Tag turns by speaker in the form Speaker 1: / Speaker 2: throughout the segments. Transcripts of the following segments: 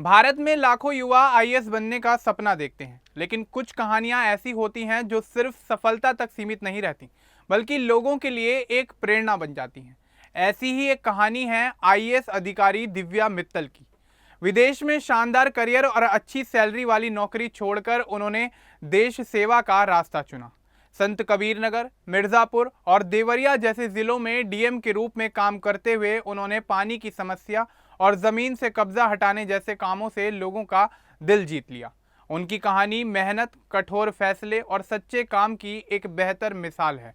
Speaker 1: भारत में लाखों युवा आईएएस बनने का सपना देखते हैं, लेकिन कुछ कहानियां ऐसी होती हैं जो सिर्फ सफलता तक सीमित नहीं रहती, बल्कि लोगों के लिए एक प्रेरणा बन जाती हैं। ऐसी ही एक कहानी है आईएएस अधिकारी दिव्या मित्तल की। विदेश में शानदार करियर और अच्छी सैलरी वाली नौकरी छोड़कर उन्होंने देश सेवा का रास्ता चुना। संत कबीर नगर, मिर्जापुर और देवरिया जैसे जिलों में डीएम के रूप में काम करते हुए उन्होंने पानी की समस्या और जमीन से कब्जा हटाने जैसे कामों से लोगों का दिल जीत लिया। उनकी कहानी मेहनत, कठोर फैसले और सच्चे काम की एक बेहतर मिसाल है।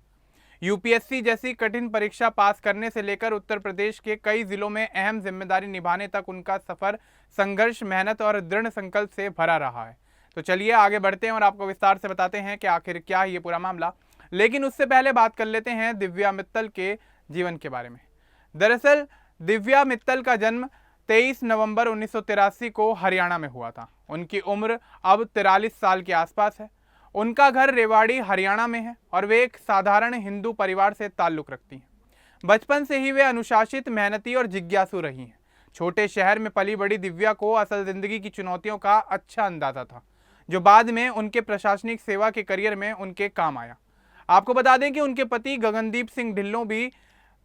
Speaker 1: यूपीएससी जैसी कठिन परीक्षा पास करने से लेकर उत्तर प्रदेश के कई जिलों में अहम जिम्मेदारी निभाने तक उनका सफर संघर्ष, मेहनत और दृढ़ संकल्प से भरा रहा है। तो चलिए आगे बढ़ते हैं और आपको विस्तार से बताते हैं कि आखिर क्या है ये पूरा मामला। लेकिन उससे पहले बात कर लेते हैं दिव्या मित्तल के जीवन के बारे में। दरअसल दिव्या मित्तल का जन्म 23 नवंबर 1983 को हरियाणा में हुआ था। उनकी उम्र अब 43 साल के आसपास है। उनका घर रेवाड़ी हरियाणा में है और वे एक साधारण हिंदू परिवार से ताल्लुक़ रखती हैं। बचपन से ही वे अनुशासित, मेहनती और जिज्ञासु रही हैं। छोटे शहर में पली बड़ी दिव्या को असल जिंदगी की चुनौतियों का अच्छा अंदाजा था, जो बाद में उनके प्रशासनिक सेवा के करियर में उनके काम आया। आपको बता दें कि उनके पति गगनदीप सिंह ढिल्लों भी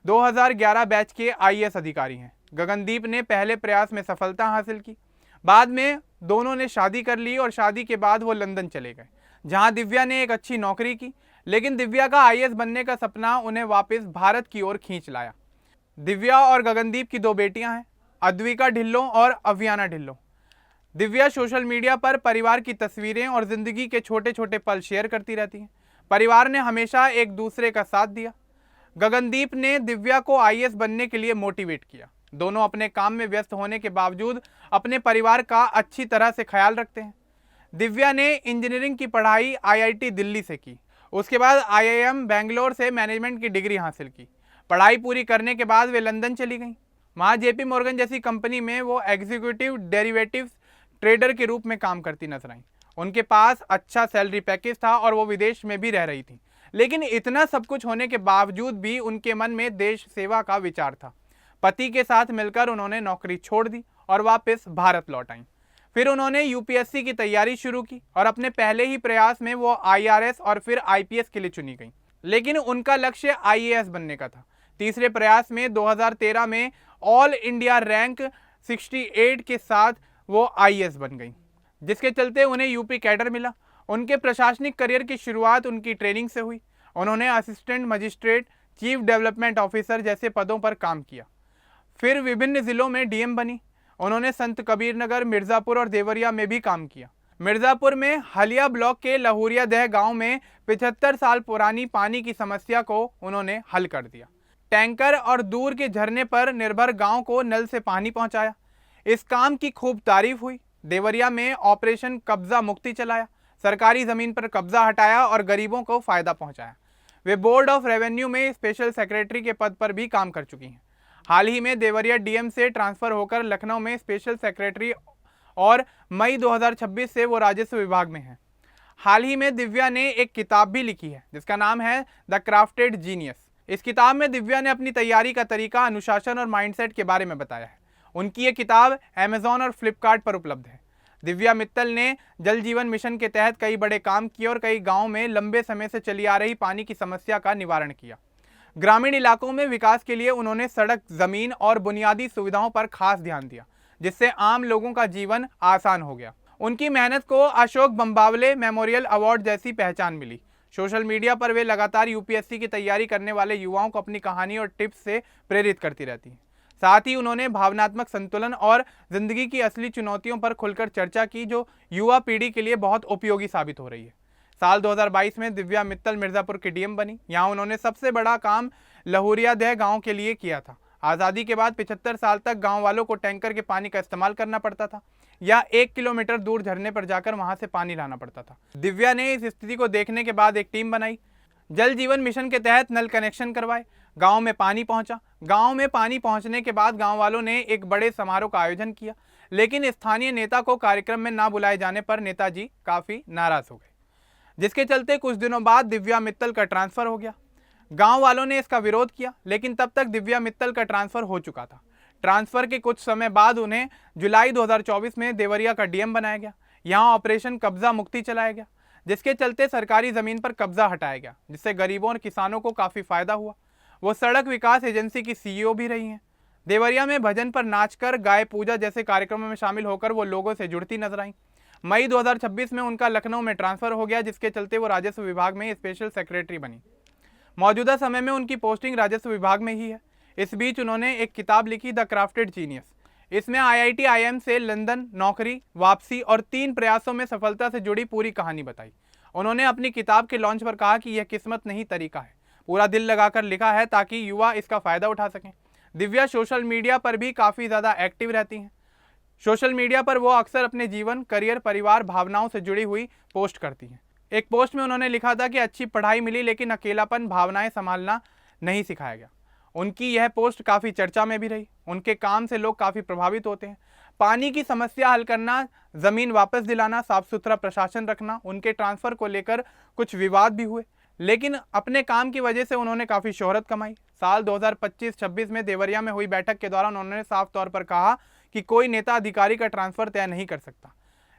Speaker 1: 2011 बैच के आईएएस अधिकारी हैं। गगनदीप ने पहले प्रयास में सफलता हासिल की। बाद में दोनों ने शादी कर ली और शादी के बाद वो लंदन चले गए, जहां दिव्या ने एक अच्छी नौकरी की। लेकिन दिव्या का आईएएस बनने का सपना उन्हें वापस भारत की ओर खींच लाया। दिव्या और गगनदीप की दो बेटियां हैं, अद्विका ढिल्लों और अवियाना ढिल्लों। दिव्या सोशल मीडिया पर परिवार की तस्वीरें और जिंदगी के छोटे छोटे पल शेयर करती रहती हैं। परिवार ने हमेशा एक दूसरे का साथ दिया। गगनदीप ने दिव्या को आईएएस बनने के लिए मोटिवेट किया। दोनों अपने काम में व्यस्त होने के बावजूद अपने परिवार का अच्छी तरह से ख्याल रखते हैं। दिव्या ने इंजीनियरिंग की पढ़ाई आईआईटी दिल्ली से की। उसके बाद आईआईएम बेंगलोर से मैनेजमेंट की डिग्री हासिल की। पढ़ाई पूरी करने के बाद वे लंदन चली गईं। वहाँ जेपी मॉर्गन जैसी कंपनी में वो एग्जीक्यूटिव डेरिवेटिव्स ट्रेडर के रूप में काम करती नजर आईं। उनके पास अच्छा सैलरी पैकेज था और वो विदेश में भी रह रही थी। लेकिन इतना सब कुछ होने के बावजूद भी उनके मन में देश सेवा का विचार था। पति के साथ मिलकर उन्होंने नौकरी छोड़ दी और वापस भारत लौट आईं। फिर उन्होंने यूपीएससी की तैयारी शुरू की और अपने पहले ही प्रयास में वो आईआरएस और फिर आईपीएस के लिए चुनी गई। लेकिन उनका लक्ष्य आईएएस बनने का था। तीसरे प्रयास में 2013 में ऑल इंडिया रैंक 68 के साथ वो आईएएस बन गई, जिसके चलते उन्हें यूपी कैडर मिला। उनके प्रशासनिक करियर की शुरुआत उनकी ट्रेनिंग से हुई। उन्होंने assistant magistrate, chief development officer जैसे पदों पर काम किया। फिर विभिन्न जिलों में डीएम बनी। उन्होंने संत कबीर नगर, मिर्जापुर और देवरिया में भी काम किया। मिर्जापुर में हलिया ब्लॉक के लहुरिया दह गांव में 75 साल पुरानी पानी की समस्या को उन्होंने हल कर दिया। टैंकर और दूर के झरने पर निर्भर गांव को नल से पानी पहुंचाया। इस काम की खूब तारीफ हुई। देवरिया में ऑपरेशन कब्जा मुक्ति चलाया। सरकारी जमीन पर कब्जा हटाया और गरीबों को फायदा पहुंचाया। वे बोर्ड ऑफ रेवेन्यू में स्पेशल सेक्रेटरी के पद पर भी काम कर चुकी हैं। हाल ही में देवरिया डीएम से ट्रांसफर होकर लखनऊ में स्पेशल सेक्रेटरी और मई 2026 से वो राजस्व विभाग में हैं। हाल ही में दिव्या ने एक किताब भी लिखी है जिसका नाम है द क्राफ्टेड जीनियस। इस किताब में दिव्या ने अपनी तैयारी का तरीका, अनुशासन और माइंडसेट के बारे में बताया है। उनकी ये किताब अमेजॉन और फ्लिपकार्ट पर उपलब्ध है। दिव्या मित्तल ने जल जीवन मिशन के तहत कई बड़े काम किए और कई गाँव में लंबे समय से चली आ रही पानी की समस्या का निवारण किया। ग्रामीण इलाकों में विकास के लिए उन्होंने सड़क, जमीन और बुनियादी सुविधाओं पर खास ध्यान दिया, जिससे आम लोगों का जीवन आसान हो गया। उनकी मेहनत को अशोक बम्बावले मेमोरियल अवार्ड जैसी पहचान मिली। सोशल मीडिया पर वे लगातार यूपीएससी की तैयारी करने वाले युवाओं को अपनी कहानी और टिप्स से प्रेरित करती रहती हैं। साथ ही उन्होंने भावनात्मक संतुलन और जिंदगी की असली चुनौतियों पर खुलकर चर्चा की, जो युवा पीढ़ी के लिए बहुत उपयोगी साबित हो रही है। साल 2022 में दिव्या मित्तल मिर्जापुर की डीएम बनी। यहाँ उन्होंने सबसे बड़ा काम लहुरिया दह गांव के लिए किया था। आज़ादी के बाद 75 साल तक गांव वालों को टैंकर के पानी का इस्तेमाल करना पड़ता था या 1 किलोमीटर दूर झरने पर जाकर वहां से पानी लाना पड़ता था। दिव्या ने इस स्थिति को देखने के बाद एक टीम बनाई। जल जीवन मिशन के तहत नल कनेक्शन करवाए। गाँव में पानी पहुंचा। गाँव में पानी पहुंचने के बाद गाँव वालों ने एक बड़े समारोह का आयोजन किया, लेकिन स्थानीय नेता को कार्यक्रम में ना बुलाए जाने पर नेताजी काफी नाराज हो गए, जिसके चलते कुछ दिनों बाद दिव्या मित्तल का ट्रांसफर हो गया। गांव वालों ने इसका विरोध किया, लेकिन तब तक दिव्या मित्तल का ट्रांसफर हो चुका था। ट्रांसफर के कुछ समय बाद उन्हें जुलाई 2024 में देवरिया का डीएम बनाया गया। यहाँ ऑपरेशन कब्जा मुक्ति चलाया गया, जिसके चलते सरकारी जमीन पर कब्जा हटाया गया, जिससे गरीबों और किसानों को काफी फायदा हुआ। वो सड़क विकास एजेंसी की सीईओ भी रही हैं। देवरिया में भजन पर नाचकर, गाय पूजा जैसे कार्यक्रमों में शामिल होकर वो लोगों से जुड़ती नजर आई। मई 2026 में उनका लखनऊ में ट्रांसफर हो गया, जिसके चलते वो राजस्व विभाग में स्पेशल सेक्रेटरी बनी। मौजूदा समय में उनकी पोस्टिंग राजस्व विभाग में ही है। इस बीच उन्होंने एक किताब लिखी, द क्राफ्टेड जीनियस। इसमें IIT IIM से लंदन, नौकरी, वापसी और 3 प्रयासों में सफलता से जुड़ी पूरी कहानी बताई। उन्होंने अपनी किताब के लॉन्च पर कहा कि यह किस्मत नहीं, तरीका है। पूरा दिल लगाकर लिखा है ताकि युवा इसका फायदा उठा सकें। दिव्या सोशल मीडिया पर भी काफ़ी ज़्यादा एक्टिव रहती हैं। सोशल मीडिया पर वो अक्सर अपने जीवन, करियर, परिवार, भावनाओं से जुड़ी हुई पोस्ट करती हैं। एक पोस्ट में उन्होंने लिखा था कि अच्छी पढ़ाई मिली लेकिन अकेलापन, भावनाएं संभालना नहीं सिखाया गया। उनकी यह पोस्ट काफ़ी चर्चा में भी रही। उनके काम से लोग काफ़ी प्रभावित होते हैं। पानी की समस्या हल करना, ज़मीन वापस दिलाना, साफ सुथरा प्रशासन रखना, उनके ट्रांसफ़र को लेकर कुछ विवाद भी हुए, लेकिन अपने काम की वजह से उन्होंने काफ़ी शोहरत कमाई। साल 2025-26 में देवरिया में हुई बैठक के दौरान उन्होंने साफ तौर पर कहा कि कोई नेता अधिकारी का ट्रांसफ़र तय नहीं कर सकता,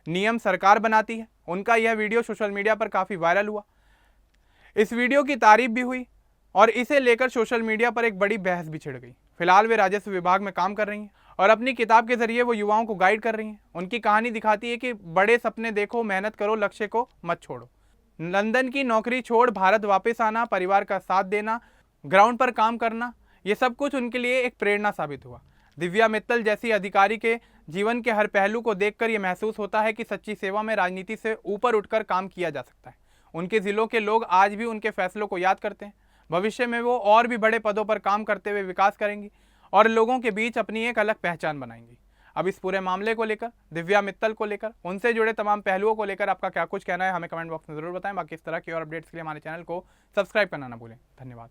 Speaker 1: नियम सरकार बनाती है। उनका यह वीडियो सोशल मीडिया पर काफ़ी वायरल हुआ। इस वीडियो की तारीफ भी हुई और इसे लेकर सोशल मीडिया पर एक बड़ी बहस भी छिड़ गई। फिलहाल वे राजस्व विभाग में काम कर रही हैं और अपनी किताब के जरिए वो युवाओं को गाइड कर रही हैं। उनकी कहानी दिखाती है कि बड़े सपने देखो, मेहनत करो, लक्ष्य को मत छोड़ो। लंदन की नौकरी छोड़ भारत वापस आना, परिवार का साथ देना, ग्राउंड पर काम करना, ये सब कुछ उनके लिए एक प्रेरणा साबित हुआ। दिव्या मित्तल जैसी अधिकारी के जीवन के हर पहलू को देखकर यह महसूस होता है कि सच्ची सेवा में राजनीति से ऊपर उठकर काम किया जा सकता है। उनके ज़िलों के लोग आज भी उनके फैसलों को याद करते हैं। भविष्य में वो और भी बड़े पदों पर काम करते हुए विकास करेंगी और लोगों के बीच अपनी एक अलग पहचान बनाएंगी। अब इस पूरे मामले को लेकर, दिव्या मित्तल को लेकर, उनसे जुड़े तमाम पहलुओं को लेकर आपका क्या कुछ कहना है, हमें कमेंट बॉक्स में जरूर बताएं। बाकी इस तरह की और अपडेट्स के लिए हमारे चैनल को सब्सक्राइब करना ना भूलें। धन्यवाद।